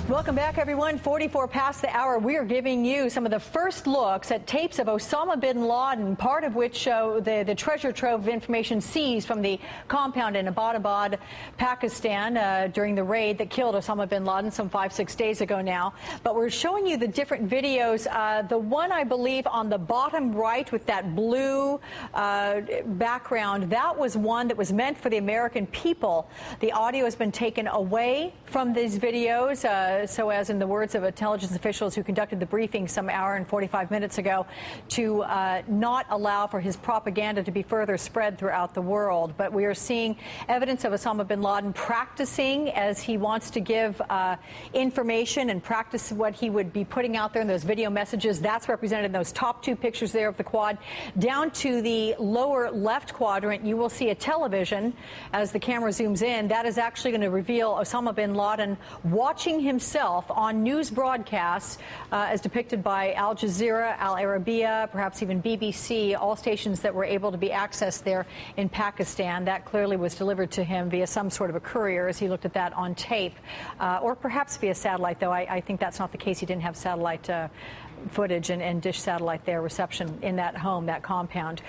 Welcome back, everyone. 44 past the hour. We are giving you some of the first looks at tapes of Osama bin Laden, part of which show the treasure trove of information seized from the compound in Abbottabad, Pakistan, during the raid that killed Osama bin Laden some 5-6 days ago now. But we're showing you the different videos. The one, I believe, on the bottom right with that blue background, that was one that was meant for the American people. The audio has been taken away from these videos. So as in the words of intelligence officials who conducted the briefing some hour and 45 minutes ago, to not allow for his propaganda to be further spread throughout the world. But we are seeing evidence of Osama bin Laden practicing as he wants to give information and practice what he would be putting out there in those video messages. That's represented in those top two pictures there of the quad. Down to the lower left quadrant, you will see a television as the camera zooms in. That is actually going to reveal Osama bin Laden watching himself on news broadcasts as depicted by Al Jazeera, Al Arabiya, perhaps even BBC, all stations that were able to be accessed there in Pakistan. That clearly was delivered to him via some sort of a courier as he looked at that on tape, or perhaps via satellite, though I think that's not the case. He didn't have satellite footage and dish satellite there reception in that home, that compound.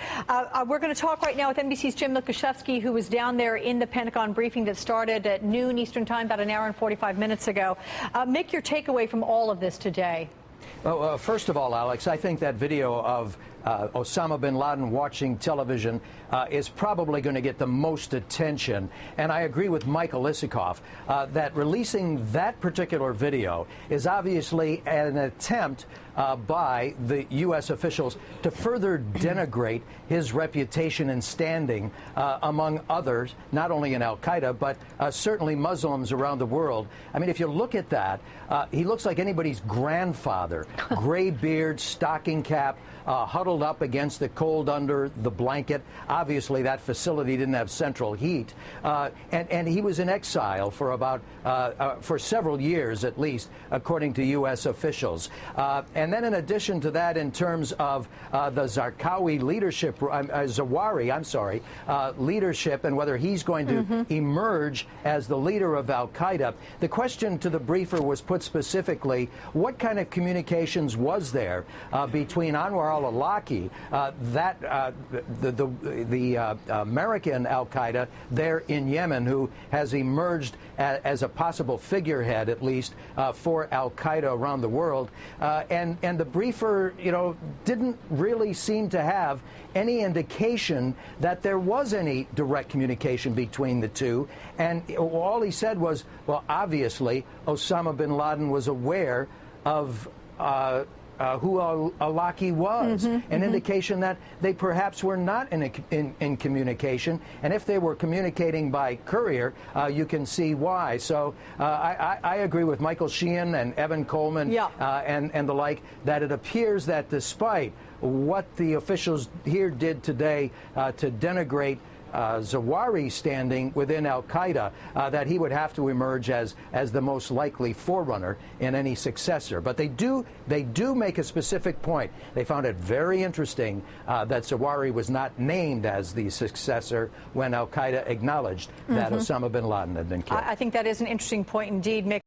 We're going to talk right now with NBC's Jim Lukashevsky, who was down there in the Pentagon briefing that started at noon Eastern Time about an hour and 45 minutes ago. Mick, your takeaway from all of this today? Well, first of all, Alex, I think that video of Osama bin Laden watching television is probably going to get the most attention. And I agree with Michael Isikoff that releasing that particular video is obviously an attempt by the U.S. officials to further denigrate his reputation and standing among others, not only in al-Qaeda, but certainly Muslims around the world. I mean, if you look at that, he looks like anybody's grandfather. Gray beard, stocking cap, huddled up against the cold under the blanket. Obviously, that facility didn't have central heat. And he was in exile for about for several years, at least, according to U.S. officials. And then in addition to that, in terms of the Zarqawi leadership, Zawahiri, I'm sorry, leadership and whether he's going to emerge as the leader of al-Qaeda, the question to the briefer was put specifically, what kind of communications was there between Anwar al-Awlaki, the American al-Qaeda there in Yemen, who has emerged as a possible figurehead, at least, for al-Qaeda around the world, and the briefer, didn't really seem to have any indication that there was any direct communication between the two. And all he said was, well, obviously, Osama bin Laden was aware of who al-Awlaki was, an indication that they perhaps were not in communication. And if they were communicating by courier, you can see why. So I agree with Michael Sheehan and Evan Coleman and the like, that it appears that despite what the officials here did today to denigrate Zawahiri's standing within al-Qaeda, that he would have to emerge as the most likely forerunner in any successor. But they do make a specific point. They found it very interesting that Zawahiri was not named as the successor when al-Qaeda acknowledged that Osama bin Laden had been killed. I think that is an interesting point indeed, Mick.